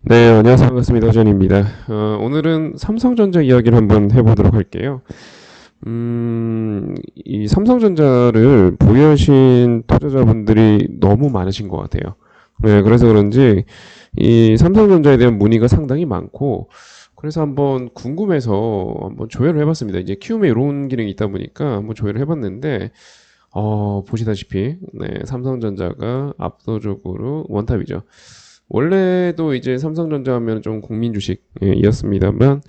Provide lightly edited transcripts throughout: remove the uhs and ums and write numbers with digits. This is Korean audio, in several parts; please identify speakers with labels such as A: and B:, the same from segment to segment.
A: 네, 안녕하세요. 반갑습니다. 전입니다. 오늘은 삼성전자 이야기를 한번 해보도록 할게요. 이 삼성전자를 보유하신 투자자분들이 너무 많으신 것 같아요. 네, 그래서 그런지 이 삼성전자에 대한 문의가 상당히 많고, 그래서 한번 궁금해서 한번 조회를 해봤습니다. 이제 키움에 이런 기능이 있다 보니까 한번 조회를 해봤는데, 보시다시피, 네, 삼성전자가 압도적으로 원탑이죠. 원래도 이제 삼성전자 하면 좀 국민 주식이었습니다만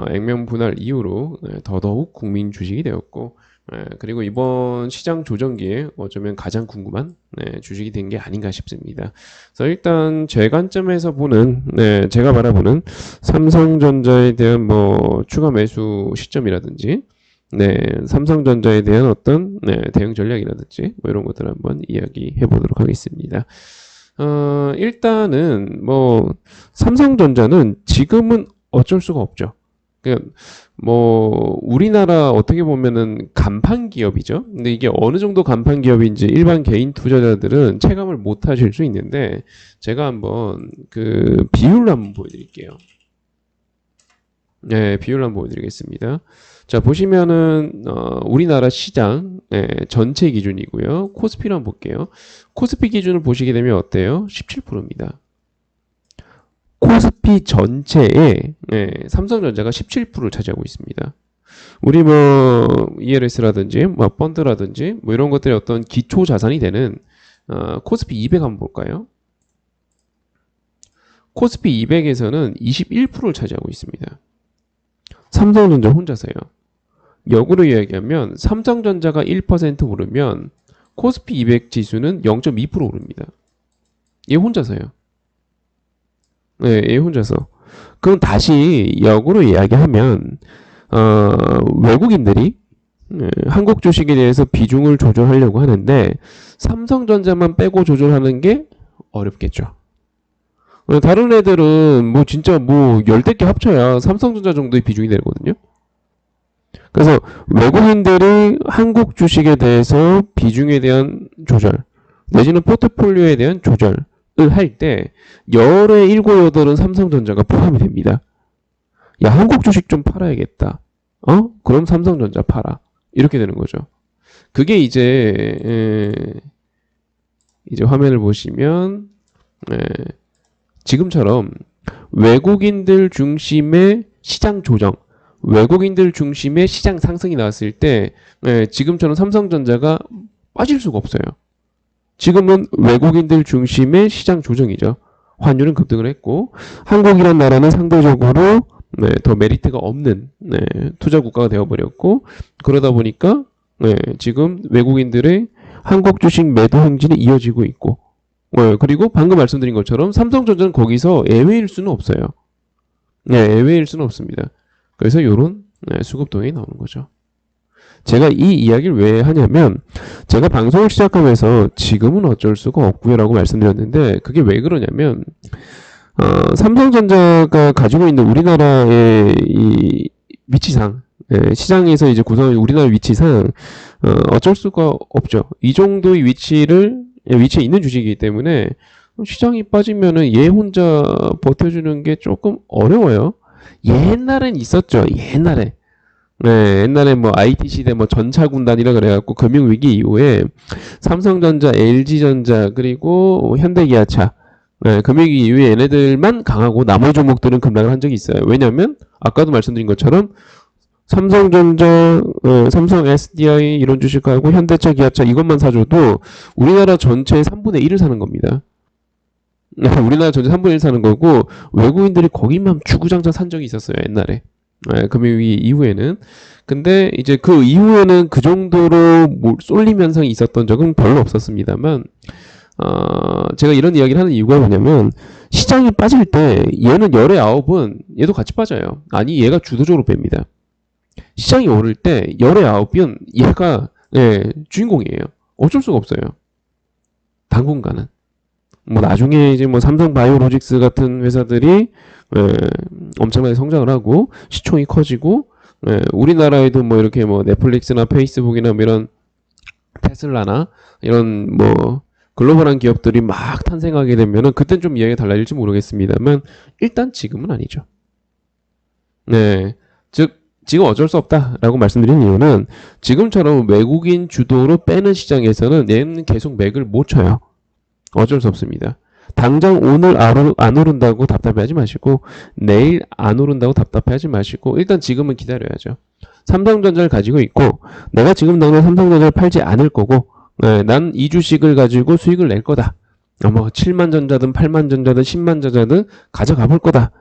A: 액면 분할 이후로 더더욱 국민 주식이 되었고, 그리고 이번 시장 조정기에 어쩌면 가장 궁금한 주식이 된 게 아닌가 싶습니다. 그래서 일단 제 관점에서 보는, 제가 바라보는 삼성전자에 대한 뭐 추가 매수 시점이라든지, 삼성전자에 대한 어떤 대응 전략이라든지 뭐 이런 것들 한번 이야기해 보도록 하겠습니다. 일단은 뭐 삼성전자는 지금은 어쩔 수가 없죠. 뭐 우리나라 어떻게 보면은 간판 기업이죠. 근데 이게 어느 정도 간판 기업인지 일반 개인 투자자들은 체감을 못 하실 수 있는데, 제가 한번 그 비율을 한번 보여드릴게요. 네, 비율을 한번 보여드리겠습니다. 자, 보시면은 우리나라 시장 전체 기준이고요. 코스피를 한번 볼게요. 코스피 기준을 보시게 되면 어때요? 17%입니다. 코스피 전체에 삼성전자가 17%를 차지하고 있습니다. 우리 뭐 ELS라든지 뭐 펀드라든지 뭐 이런 것들이 어떤 기초 자산이 되는 코스피 200 한번 볼까요? 코스피 200에서는 21%를 차지하고 있습니다. 삼성전자 혼자서요. 역으로 이야기하면 삼성전자가 1% 오르면 코스피 200 지수는 0.2% 오릅니다. 얘 혼자서요. 네, 얘 혼자서. 그럼 다시 역으로 이야기하면 외국인들이 한국 주식에 대해서 비중을 조절하려고 하는데 삼성전자만 빼고 조절하는 게 어렵겠죠. 다른 애들은 뭐 진짜 뭐 열댓 개 합쳐야 삼성전자 정도의 비중이 되거든요. 그래서 외국인들이 한국 주식에 대해서 비중에 대한 조절 내지는 포트폴리오에 대한 조절을 할 때 열의 일곱 여덟은 삼성전자가 포함이 됩니다. 야, 한국 주식 좀 팔아야겠다. 그럼 삼성전자 팔아. 이렇게 되는 거죠. 그게 이제 화면을 보시면 지금처럼 외국인들 중심의 시장 조정, 외국인들 중심의 시장 상승이 나왔을 때 지금처럼 삼성전자가 빠질 수가 없어요. 지금은 외국인들 중심의 시장 조정이죠. 환율은 급등을 했고 한국이란 나라는 상대적으로 더 메리트가 없는 투자 국가가 되어버렸고, 그러다 보니까 지금 외국인들의 한국 주식 매도 행진이 이어지고 있고, 그리고 방금 말씀드린 것처럼 삼성전자는 거기서 예외일 수는 없어요. 예외일 수는 없습니다. 그래서 이런 수급동이 나오는 거죠. 제가 이 이야기를 왜 하냐면 제가 방송을 시작하면서 지금은 어쩔 수가 없고요 라고 말씀드렸는데, 그게 왜 그러냐면 삼성전자가 가지고 있는 우리나라의 이 위치상, 시장에서 이제 구성한 우리나라 위치상 어쩔 수가 없죠. 이 정도의 위치에 있는 주식이기 때문에 시장이 빠지면은 얘 혼자 버텨주는 게 조금 어려워요. 옛날엔 있었죠. 옛날에. 옛날에 뭐 IT 시대 뭐 전차군단이라 그래갖고 금융위기 이후에 삼성전자, LG전자 그리고 현대기아차 금융위기 이후에 얘네들만 강하고 나머지 종목들은 급락을 한 적이 있어요. 왜냐면 아까도 말씀드린 것처럼 삼성전자, 삼성 SDI 이런 주식하고 현대차, 기아차 이것만 사줘도 우리나라 전체의 3분의 1을 사는 겁니다. 우리나라 전체 3분의 1 사는 거고 외국인들이 거기만 주구장창 산 적이 있었어요. 옛날에. 금융위기 이후에는. 근데 이제 그 이후에는 그 정도로 쏠림 현상이 있었던 적은 별로 없었습니다만, 제가 이런 이야기를 하는 이유가 뭐냐면 시장이 빠질 때 얘는 열의 아홉은 얘도 같이 빠져요. 아니, 얘가 주도적으로 뺍니다. 시장이 오를 때 열의 아홉은 얘가 주인공이에요. 어쩔 수가 없어요. 당분간은. 뭐 나중에 이제 뭐 삼성 바이오로직스 같은 회사들이 엄청나게 성장을 하고 시총이 커지고, 우리나라에도 뭐 이렇게 뭐 넷플릭스나 페이스북이나 뭐 이런 테슬라나 이런 뭐 글로벌한 기업들이 막 탄생하게 되면은 그땐 좀 이야기가 달라질지 모르겠습니다만 일단 지금은 아니죠. 네. 즉 지금 어쩔 수 없다라고 말씀드린 이유는 지금처럼 외국인 주도로 빼는 시장에서는 얘는 계속 맥을 못 쳐요. 어쩔 수 없습니다. 당장 오늘 안 오른다고 답답해하지 마시고 내일 안 오른다고 답답해하지 마시고 일단 지금은 기다려야죠. 삼성전자를 가지고 있고 내가 지금 당장 삼성전자를 팔지 않을 거고 난 이 주식을 가지고 수익을 낼 거다. 뭐 7만 전자든 8만 전자든 10만 전자든 가져가 볼 거다.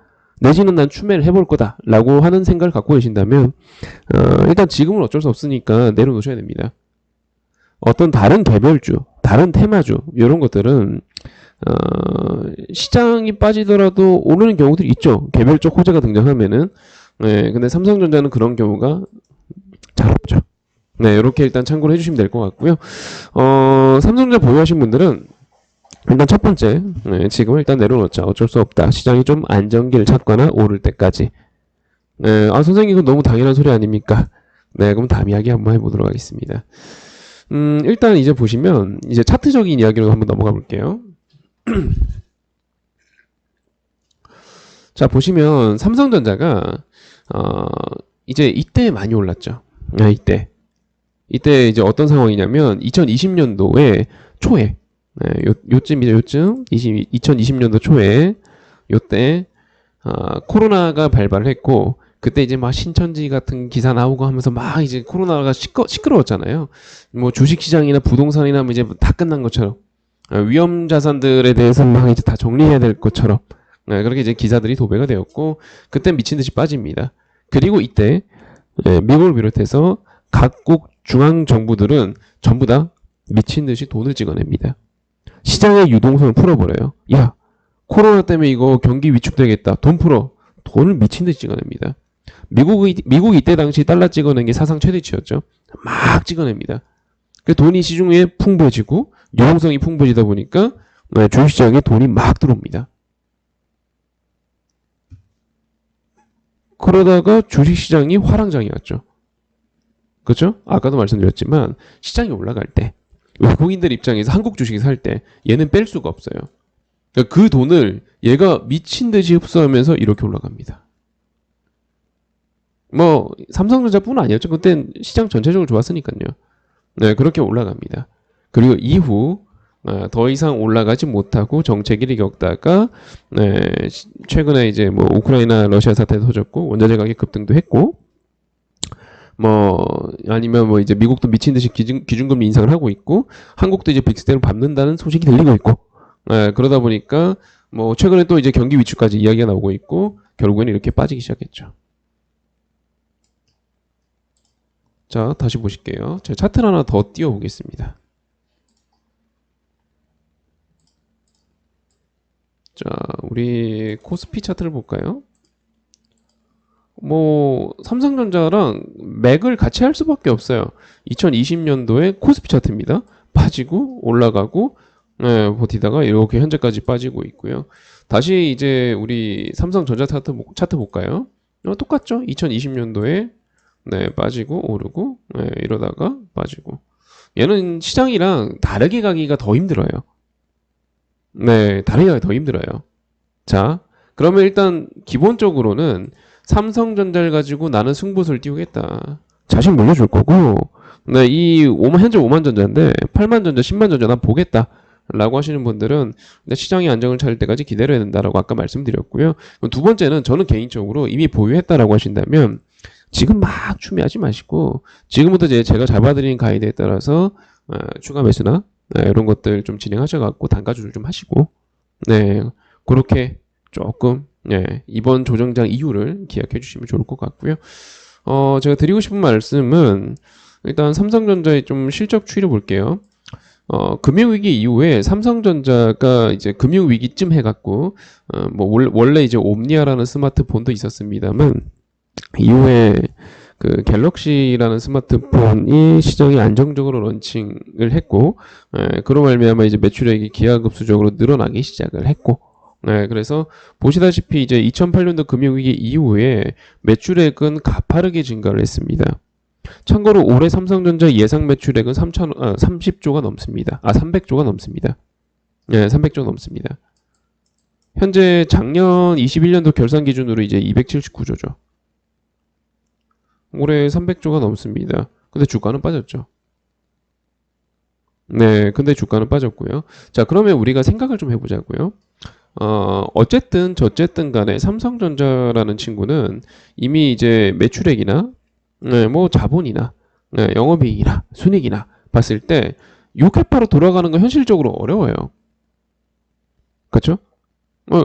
A: 내지는 난 추매를 해볼 거다 라고 하는 생각을 갖고 계신다면 일단 지금은 어쩔 수 없으니까 내려놓으셔야 됩니다. 어떤 다른 개별주, 다른 테마주 이런 것들은 시장이 빠지더라도 오르는 경우들이 있죠. 개별적 호재가 등장하면은. 네, 근데 삼성전자는 그런 경우가 잘 없죠. 네, 이렇게 일단 참고를 해주시면 될 것 같고요. 삼성전자 보유하신 분들은 일단 첫 번째, 지금은 일단 내려놓자. 어쩔 수 없다. 시장이 좀 안정기를 찾거나 오를 때까지. 선생님, 이건 너무 당연한 소리 아닙니까? 네, 그럼 다음 이야기 한번 해보도록 하겠습니다. 일단 이제 보시면, 이제 차트적인 이야기로 한번 넘어가 볼게요. 자, 보시면, 삼성전자가, 이제 이때 많이 올랐죠. 이때 이제 어떤 상황이냐면, 2020년도에 초에, 요쯤이죠, 요쯤. 2020년도 초에, 요때, 코로나가 발발을 했고, 그때 이제 막 신천지 같은 기사 나오고 하면서 막 이제 코로나가 시끄러웠잖아요. 뭐 주식시장이나 부동산이나 뭐 이제 다 끝난 것처럼. 위험 자산들에 대해서 막 이제 다 정리해야 될 것처럼. 그렇게 이제 기사들이 도배가 되었고, 그때 미친 듯이 빠집니다. 그리고 이때, 미국을 비롯해서 각국 중앙정부들은 전부 다 미친 듯이 돈을 찍어냅니다. 시장의 유동성을 풀어버려요. 야, 코로나 때문에 이거 경기 위축되겠다. 돈 풀어. 돈을 미친 듯이 찍어냅니다. 미국이 이때 당시 달러 찍어낸 게 사상 최대치였죠. 막 찍어냅니다. 그 돈이 시중에 풍부해지고 유동성이 풍부해지다 보니까 주식시장에 돈이 막 들어옵니다. 그러다가 주식시장이 화랑장이 왔죠. 그렇죠? 아까도 말씀드렸지만 시장이 올라갈 때 외국인들 입장에서 한국 주식을 살 때 얘는 뺄 수가 없어요. 그러니까 그 돈을 얘가 미친 듯이 흡수하면서 이렇게 올라갑니다. 뭐 삼성전자뿐 아니었죠. 그땐 시장 전체적으로 좋았으니까요. 네, 그렇게 올라갑니다. 그리고 이후 더 이상 올라가지 못하고 정체기를 겪다가 최근에 이제 뭐 우크라이나 러시아 사태 터졌고 원자재 가격 급등도 했고 뭐 아니면 뭐 이제 미국도 미친 듯이 기준금리 인상을 하고 있고 한국도 이제 빅스텝을 밟는다는 소식이 들리고 있고 그러다 보니까 뭐 최근에 또 이제 경기 위축까지 이야기가 나오고 있고 결국에는 이렇게 빠지기 시작했죠. 자, 다시 보실게요. 제가 차트를 하나 더 띄워보겠습니다. 자, 우리 코스피 차트를 볼까요? 뭐 삼성전자랑 맥을 같이 할 수밖에 없어요. 2020년도에 코스피 차트입니다. 빠지고 올라가고 버티다가 이렇게 현재까지 빠지고 있고요. 다시 이제 우리 삼성전자 차트 볼까요? 똑같죠? 2020년도에 빠지고 오르고 이러다가 빠지고 얘는 시장이랑 다르게 가기가 더 힘들어요. 다르게 가기가 더 힘들어요. 자, 그러면 일단 기본적으로는 삼성전자를 가지고 나는 승부수를 띄우겠다. 자신 물려줄 거고 이 현재 5만 전자인데 8만 전자, 10만 전자 난 보겠다. 라고 하시는 분들은 시장이 안정을 찾을 때까지 기다려야 된다라고 아까 말씀드렸고요. 두 번째는 저는 개인적으로 이미 보유했다라고 하신다면 지금 막 추매하지 마시고 지금부터 이제 제가 잡아드리는 가이드에 따라서 추가 매수나 이런 것들 좀 진행하셔갖고 단가 조절 좀 하시고 그렇게 조금 이번 조정장 이유를 기억해 주시면 좋을 것 같고요. 제가 드리고 싶은 말씀은 일단 삼성전자의 좀 실적 추이를 볼게요. 금융위기 이후에 삼성전자가 이제 금융위기쯤 해갖고, 원래 이제 옴니아라는 스마트폰도 있었습니다만, 이후에 그 갤럭시라는 스마트폰이 시장에 안정적으로 런칭을 했고, 그로 말미암아 이제 매출액이 기하급수적으로 늘어나기 시작을 했고, 그래서 보시다시피 이제 2008년도 금융위기 이후에 매출액은 가파르게 증가를 했습니다. 참고로 올해 삼성전자 예상 매출액은 30조가 넘습니다. 300조가 넘습니다. 네, 300조 넘습니다. 현재 작년 21년도 결산 기준으로 이제 279조죠. 올해 300조가 넘습니다. 근데 주가는 빠졌죠. 네, 근데 주가는 빠졌고요. 자, 그러면 우리가 생각을 좀 해보자고요. 어쨌든 저쨌든 간에 삼성전자라는 친구는 이미 이제 매출액이나 네, 뭐 자본이나 네, 영업이익이나 순이익이나 봤을 때 6회파로 돌아가는 건 현실적으로 어려워요. 그렇죠?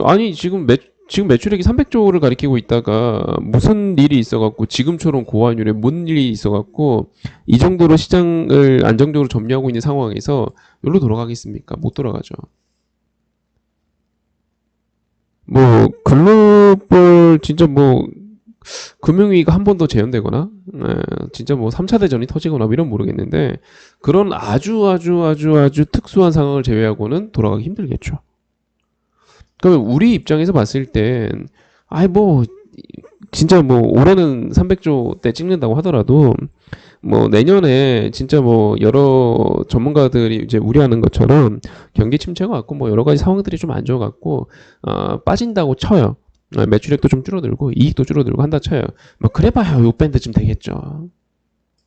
A: 아니 지금 매출액이 300조를 가리키고 있다가 무슨 일이 있어갖고 지금처럼 고환율에 뭔 일이 있어갖고 이 정도로 시장을 안정적으로 점유하고 있는 상황에서 여기로 돌아가겠습니까? 못 돌아가죠. 뭐 글로벌 진짜 뭐 금융위기가 한 번 더 재현되거나 진짜 뭐 3차 대전이 터지거나 뭐 이런 모르겠는데 그런 아주 특수한 상황을 제외하고는 돌아가기 힘들겠죠. 그러면 우리 입장에서 봤을 땐 아이 뭐 진짜 뭐 올해는 300조 대 찍는다고 하더라도 뭐 내년에 진짜 뭐 여러 전문가들이 이제 우려하는 것처럼 경기 침체가 왔고 뭐 여러 가지 상황들이 좀 안 좋아갖고 빠진다고 쳐요. 매출액도 좀 줄어들고 이익도 줄어들고 한다 쳐요. 뭐 그래봐야 요 밴드쯤 되겠죠.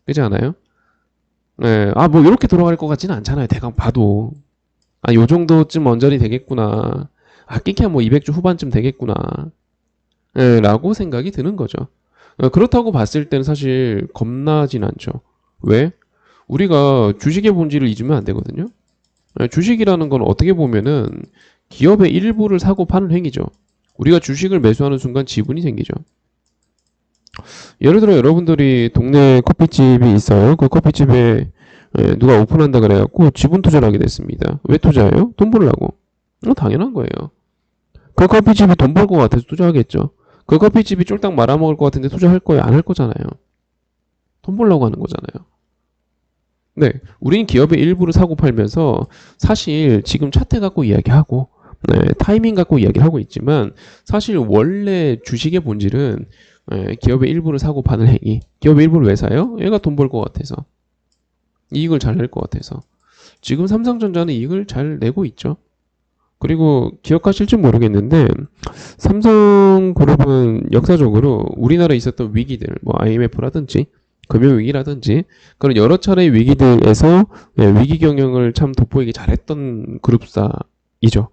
A: 그렇지 않아요? 네, 뭐 이렇게 돌아갈 것 같지는 않잖아요. 대강 봐도 요 정도쯤 언저리 되겠구나. 끼케야 뭐 200주 후반쯤 되겠구나. 예, 라고 생각이 드는 거죠. 그렇다고 봤을 때는 사실 겁나진 않죠. 왜? 우리가 주식의 본질을 잊으면 안 되거든요. 주식이라는 건 어떻게 보면은 기업의 일부를 사고 파는 행위죠. 우리가 주식을 매수하는 순간 지분이 생기죠. 예를 들어 여러분들이 동네 커피집이 있어요. 그 커피집에 누가 오픈한다 그래갖고 지분 투자를 하게 됐습니다. 왜 투자해요? 돈 벌려고. 당연한 거예요. 그 커피집이 돈 벌 것 같아서 투자하겠죠. 그 커피집이 쫄딱 말아먹을 것 같은데 투자할 거예요? 안 할 거잖아요. 돈 벌려고 하는 거잖아요. 네, 우린 기업의 일부를 사고 팔면서 사실 지금 차트 갖고 이야기하고 타이밍 갖고 이야기하고 있지만 사실 원래 주식의 본질은 기업의 일부를 사고 파는 행위. 기업의 일부를 왜 사요? 얘가 돈 벌 것 같아서. 이익을 잘 낼 것 같아서. 지금 삼성전자는 이익을 잘 내고 있죠. 그리고 기억하실지 모르겠는데 삼성그룹은 역사적으로 우리나라에 있었던 위기들, 뭐 IMF라든지 금융위기라든지 그런 여러 차례의 위기들에서 위기 경영을 참 돋보이게 잘했던 그룹사이죠.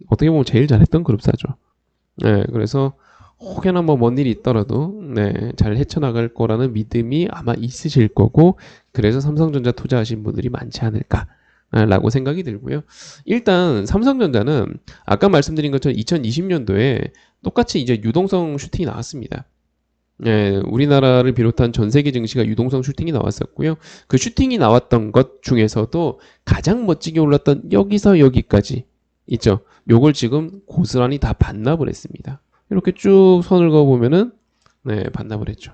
A: 어떻게 보면 제일 잘했던 그룹사죠. 그래서 혹여나 뭐 뭔 일이 있더라도 잘 헤쳐나갈 거라는 믿음이 아마 있으실 거고 그래서 삼성전자 투자하신 분들이 많지 않을까 라고 생각이 들고요. 일단 삼성전자는 아까 말씀드린 것처럼 2020년도에 똑같이 이제 유동성 슈팅이 나왔습니다. 우리나라를 비롯한 전 세계 증시가 유동성 슈팅이 나왔었고요. 그 슈팅이 나왔던 것 중에서도 가장 멋지게 올랐던 여기서 여기까지 있죠. 요걸 지금 고스란히 다 반납을 했습니다. 이렇게 쭉 선을 그어보면은 반납을 했죠.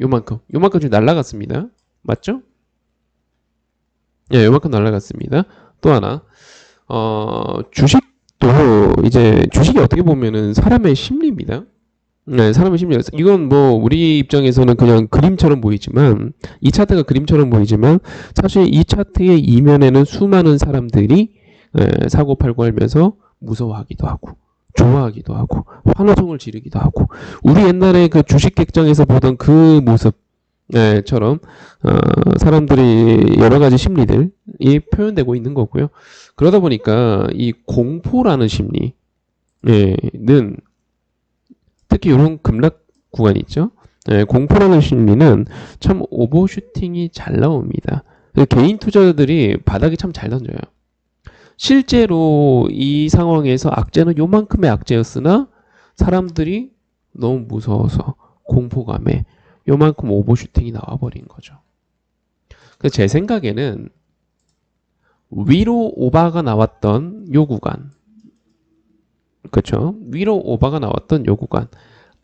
A: 요만큼 지금 날라갔습니다. 맞죠? 요만큼 날라갔습니다. 또 하나 주식도 이제 주식이 어떻게 보면은 사람의 심리입니다. 사람의 심리. 이건 뭐 우리 입장에서는 그냥 그림처럼 보이지만 이 차트가 그림처럼 보이지만 사실 이 차트의 이면에는 수많은 사람들이 사고 팔고 하면서 무서워하기도 하고 좋아하기도 하고 환호성을 지르기도 하고 우리 옛날에 그 주식 객장에서 보던 그 모습처럼 사람들이 여러 가지 심리들이 표현되고 있는 거고요. 그러다 보니까 이 공포라는 심리는 특히 이런 급락 구간이 있죠. 공포라는 심리는 참 오버슈팅이 잘 나옵니다. 개인 투자자들이 바닥에 참 잘 던져요. 실제로 이 상황에서 악재는 요만큼의 악재였으나 사람들이 너무 무서워서 공포감에 요만큼 오버슈팅이 나와버린 거죠. 그래서 제 생각에는 위로 오바가 나왔던 요 구간, 그렇죠? 위로 오바가 나왔던 요 구간,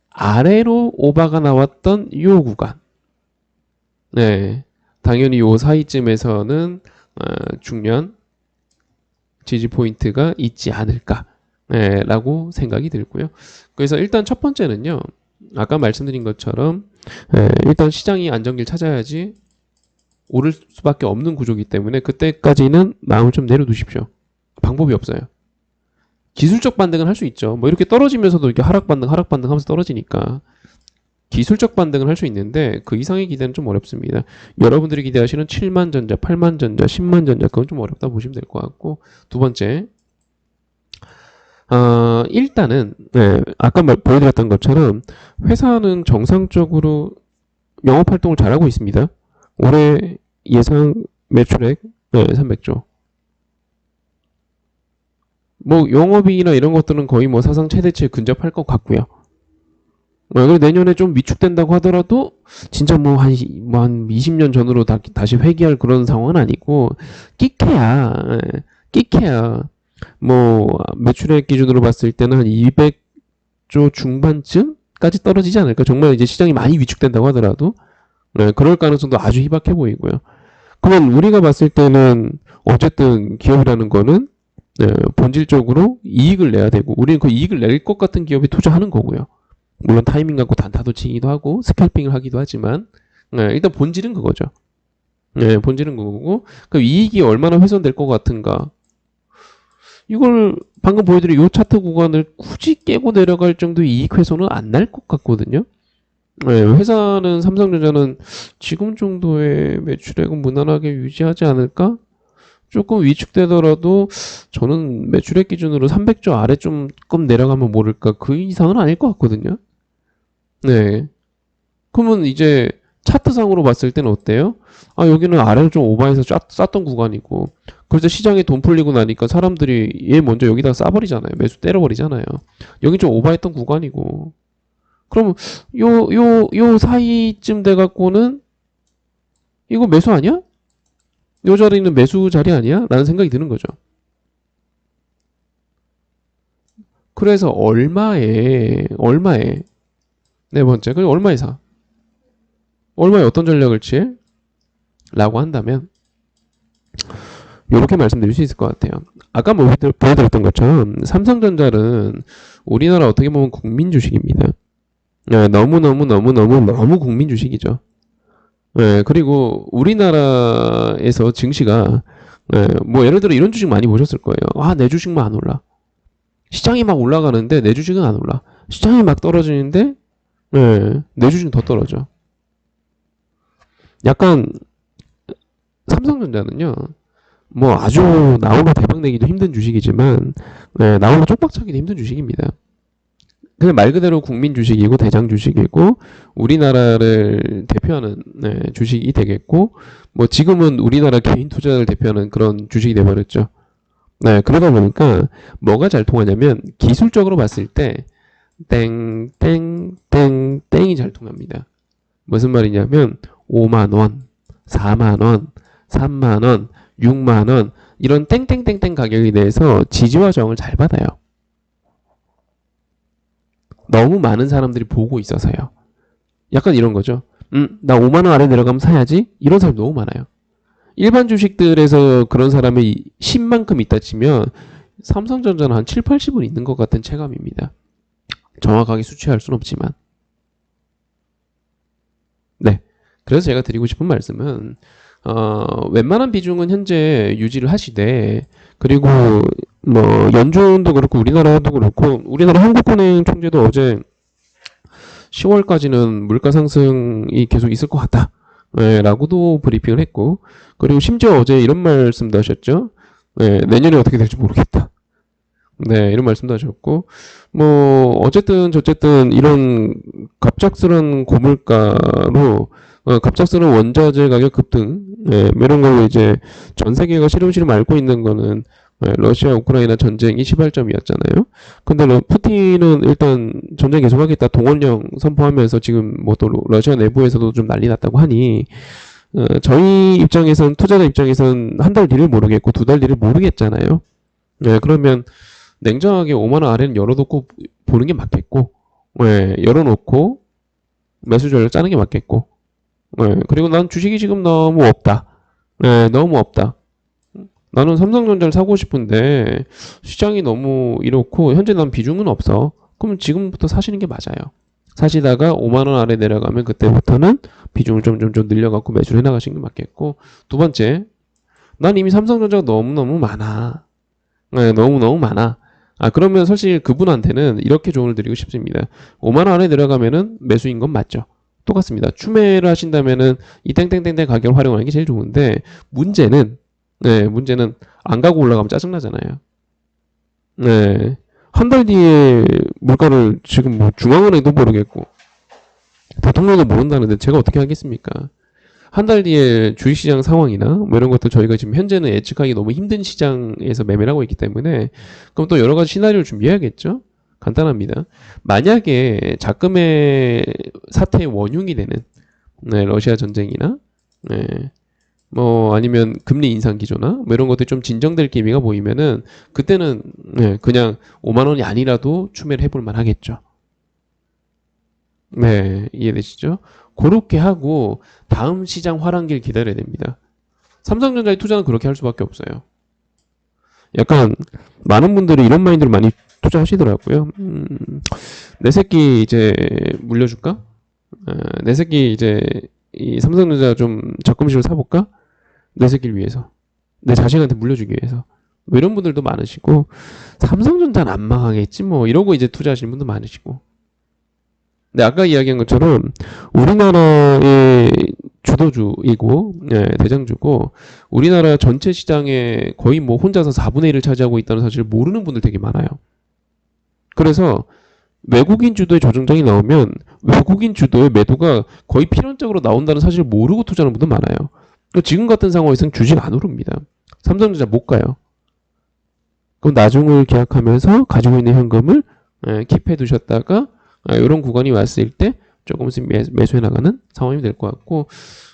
A: 아래로 오바가 나왔던 요 구간. 당연히 요 사이쯤에서는 중요한 지지 포인트가 있지 않을까 라고 생각이 들고요. 그래서 일단 첫 번째는요. 아까 말씀드린 것처럼 일단 시장이 안정기를 찾아야지 오를 수밖에 없는 구조이기 때문에 그때까지는 마음을 좀 내려두십시오. 방법이 없어요. 기술적 반등은 할 수 있죠. 뭐 이렇게 떨어지면서도 이렇게 하락 반등 하면서 떨어지니까 기술적 반등은 할 수 있는데 그 이상의 기대는 좀 어렵습니다. 여러분들이 기대하시는 7만 전자, 8만 전자, 10만 전자 그건 좀 어렵다 보시면 될 것 같고 두 번째 일단은 아까 보여드렸던 것처럼 회사는 정상적으로 영업활동을 잘하고 있습니다. 올해 예상 매출액 300조. 뭐 영업이익이나 이런 것들은 거의 뭐 사상 최대치에 근접할 것 같고요. 그리고 내년에 좀 위축된다고 하더라도 진짜 뭐 한 20년 전으로 다시 회귀할 그런 상황은 아니고 끽해야 뭐 매출액 기준으로 봤을 때는 한 200조 중반쯤까지 떨어지지 않을까. 정말 이제 시장이 많이 위축된다고 하더라도 그럴 가능성도 아주 희박해 보이고요. 그러면 우리가 봤을 때는 어쨌든 기업이라는 거는 본질적으로 이익을 내야 되고 우리는 그 이익을 낼 것 같은 기업에 투자하는 거고요. 물론 타이밍 갖고 단타도 치기도 하고 스캘핑을 하기도 하지만 일단 본질은 그거죠. 본질은 그거고 그 이익이 얼마나 훼손될 것 같은가. 이걸 방금 보여드린 이 차트 구간을 굳이 깨고 내려갈 정도의 이익 훼손은 안 날 것 같거든요. 회사는 삼성전자는 지금 정도의 매출액은 무난하게 유지하지 않을까? 조금 위축되더라도 저는 매출액 기준으로 300조 아래 조금 내려가면 모를까 그 이상은 아닐 것 같거든요. 네. 그러면 이제 차트상으로 봤을 때는 어때요? 여기는 아래로 좀 오버해서 쌌던 구간이고 그래서 시장에 돈 풀리고 나니까 사람들이 얘 먼저 여기다가 싸버리잖아요. 매수 때려버리잖아요. 여기 좀 오버했던 구간이고 그럼 요 사이쯤 돼갖고는 이거 매수 아니야? 요 자리는 매수 자리 아니야? 라는 생각이 드는 거죠. 그래서 얼마에 네 번째 그리고 얼마에 사? 얼마에 어떤 전략을 취해? 라고 한다면 이렇게 말씀드릴 수 있을 것 같아요. 아까 뭐 보여드렸던 것처럼 삼성전자는 우리나라 어떻게 보면 국민 주식입니다. 너무 국민 주식이죠. 그리고 우리나라에서 증시가 뭐 예를 들어 이런 주식 많이 보셨을 거예요. 내 주식만 안 올라. 시장이 막 올라가는데 내 주식은 안 올라. 시장이 막 떨어지는데 내 주식은 더 떨어져. 약간 삼성전자는요. 뭐 아주 나홀로 대박 내기도 힘든 주식이지만 나홀로 쪽박 차기도 힘든 주식입니다. 그냥 말 그대로 국민 주식이고 대장 주식이고 우리나라를 대표하는 주식이 되겠고 뭐 지금은 우리나라 개인 투자를 대표하는 그런 주식이 돼버렸죠. 그러다 보니까 뭐가 잘 통하냐면 기술적으로 봤을 때 땡이 잘 통합니다. 무슨 말이냐면 5만원, 4만원, 3만원, 6만원 이런 땡땡땡땡 가격에 대해서 지지와 저항을 잘 받아요. 너무 많은 사람들이 보고 있어서요. 약간 이런 거죠. 나 5만원 아래 내려가면 사야지? 이런 사람 너무 많아요. 일반 주식들에서 그런 사람이 10만큼 있다 치면 삼성전자는 한 7, 80은 있는 것 같은 체감입니다. 정확하게 수치할 수는 없지만. 네. 그래서 제가 드리고 싶은 말씀은 웬만한 비중은 현재 유지를 하시되 그리고 뭐 연준도 그렇고 우리나라도 그렇고 우리나라 한국은행 총재도 어제 10월까지는 물가 상승이 계속 있을 것 같다. 라고도 브리핑을 했고 그리고 심지어 어제 이런 말씀도 하셨죠. 내년에 어떻게 될지 모르겠다. 이런 말씀도 하셨고 뭐 어쨌든 저쨌든 이런 갑작스런 고물가로 갑작스러운 원자재 가격 급등 이런 걸로 이제 전 세계가 시름시름 앓고 있는 거는 러시아 우크라이나 전쟁이 시발점이었잖아요. 근데 푸틴은 일단 전쟁 계속하겠다 동원령 선포하면서 지금 뭐 또 러시아 내부에서도 좀 난리 났다고 하니 저희 입장에선 투자자 입장에선 한 달 뒤를 모르겠고 두 달 뒤를 모르겠잖아요. 그러면 냉정하게 5만 원 아래는 열어놓고 보는 게 맞겠고 열어놓고 매수 전략 짜는 게 맞겠고 그리고 난 주식이 지금 너무 없다. 너무 없다. 나는 삼성전자를 사고 싶은데 시장이 너무 이렇고 현재 난 비중은 없어. 그러면 지금부터 사시는 게 맞아요. 사시다가 5만 원 아래 내려가면 그때부터는 비중을 좀 늘려갖고 매수를 해나가시는 게 맞겠고, 두 번째, 난 이미 삼성전자가 너무너무 많아. 네, 너무너무 많아. 그러면 사실 그분한테는 이렇게 조언을 드리고 싶습니다. 5만 원 안에 내려가면은 매수인 건 맞죠. 똑같습니다. 추매를 하신다면은 이 땡땡땡땡 가격을 활용하는 게 제일 좋은데, 문제는 안 가고 올라가면 짜증나잖아요. 네. 한 달 뒤에 물가를 지금 뭐 중앙은행도 모르겠고, 대통령도 모른다는데 제가 어떻게 하겠습니까? 한 달 뒤에 주식시장 상황이나 뭐 이런 것도 저희가 지금 현재는 예측하기 너무 힘든 시장에서 매매를 하고 있기 때문에, 그럼 또 여러 가지 시나리오를 준비해야겠죠? 간단합니다. 만약에 자금의 사태의 원흉이 되는, 네, 러시아 전쟁이나, 네, 뭐 아니면 금리 인상 기조나 뭐 이런 것들이 좀 진정될 기미가 보이면은, 그때는 네, 그냥 5만 원이 아니라도 추매를 해볼 만하겠죠. 네, 이해되시죠? 그렇게 하고 다음 시장 화랑기를 기다려야 됩니다. 삼성전자에 투자는 그렇게 할 수밖에 없어요. 약간 많은 분들이 이런 마인드로 많이 투자하시더라고요. 내 새끼 이제 물려줄까? 내 새끼 이제 이 삼성전자 좀 적금식으로 사볼까? 내 새끼를 위해서, 내 자식한테 물려주기 위해서. 뭐 이런 분들도 많으시고, 삼성전자는 안 망하겠지 뭐 이러고 이제 투자하시는 분도 많으시고. 근데 아까 이야기한 것처럼 우리나라의 주도주이고, 대장주고, 우리나라 전체 시장에 거의 뭐 혼자서 4분의 1을 차지하고 있다는 사실을 모르는 분들 되게 많아요. 그래서 외국인 주도의 조정장이 나오면 외국인 주도의 매도가 거의 필연적으로 나온다는 사실을 모르고 투자하는 분도 많아요. 그러니까 지금 같은 상황에서는 주식 안 오릅니다. 삼성전자 못 가요. 그럼 나중을 계약하면서 가지고 있는 현금을 킵해 두셨다가 이런 구간이 왔을 때 조금씩 매수해 나가는 상황이 될 것 같고,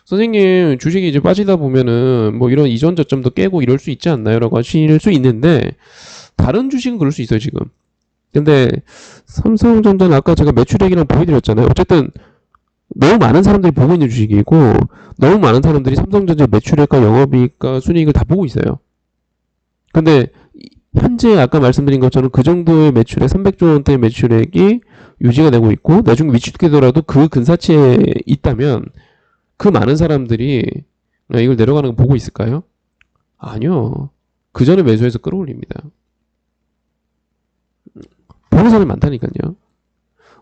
A: 선생님 주식이 이제 빠지다 보면은 뭐 이런 이전 저점도 깨고 이럴 수 있지 않나요? 라고 하실 수 있는데, 다른 주식은 그럴 수 있어요 지금. 근데 삼성전자는 아까 제가 매출액이랑 보여드렸잖아요. 어쨌든 너무 많은 사람들이 보고 있는 주식이고, 너무 많은 사람들이 삼성전자 매출액과 영업이익과 순이익을 다 보고 있어요. 근데 현재 아까 말씀드린 것처럼 그 정도의 매출액, 300조 원대의 매출액이 유지가 되고 있고 나중에 위축되더라도 그 근사치에 있다면 그 많은 사람들이 이걸 내려가는 거 보고 있을까요? 아니요. 그 전에 매수해서 끌어올립니다. 보는 사람이 많다니까요.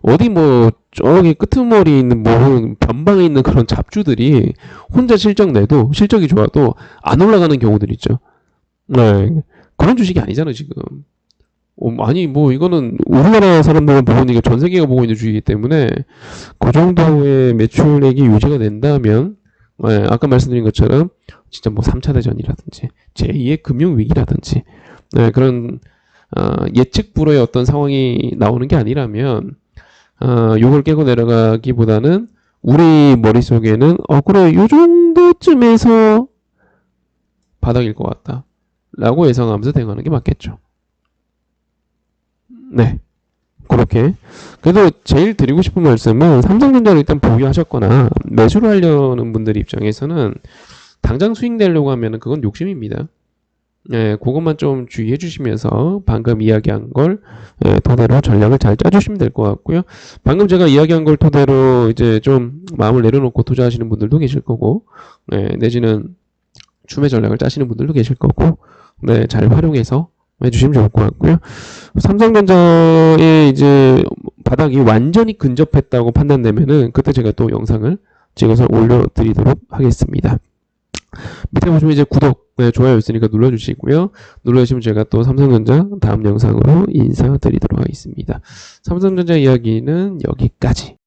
A: 어디 뭐 저기 끄트머리 있는 뭐 변방에 있는 그런 잡주들이 혼자 실적 내도 실적이 좋아도 안 올라가는 경우들 있죠. 네. 그런 주식이 아니잖아 지금. 아니 뭐 이거는 우리나라 사람들만 보고 있는 게 전 세계가 보고 있는 주식이기 때문에 그 정도의 매출액이 유지가 된다면, 아까 말씀드린 것처럼 진짜 뭐 3차 대전이라든지 제2의 금융위기라든지 그런 예측 불허의 어떤 상황이 나오는 게 아니라면 요걸 깨고 내려가기보다는 우리 머릿속에는 그래 요 정도쯤에서 바닥일 것 같다 라고 예상하면서 대응하는 게 맞겠죠. 네, 그렇게. 그래도 제일 드리고 싶은 말씀은 삼성전자를 일단 보유하셨거나 매수를 하려는 분들 입장에서는 당장 수익 내려고 하면 그건 욕심입니다. 그것만 좀 주의해 주시면서 방금 이야기한 걸 토대로 전략을 잘 짜주시면 될 것 같고요. 방금 제가 이야기한 걸 토대로 이제 좀 마음을 내려놓고 투자하시는 분들도 계실 거고, 내지는 추매 전략을 짜시는 분들도 계실 거고, 잘 활용해서 해주시면 좋을 것 같고요. 삼성전자의 이제 바닥이 완전히 근접했다고 판단되면은 그때 제가 또 영상을 찍어서 올려드리도록 하겠습니다. 밑에 보시면 이제 구독, 좋아요 있으니까 눌러주시고요. 눌러주시면 제가 또 삼성전자 다음 영상으로 인사드리도록 하겠습니다. 삼성전자 이야기는 여기까지.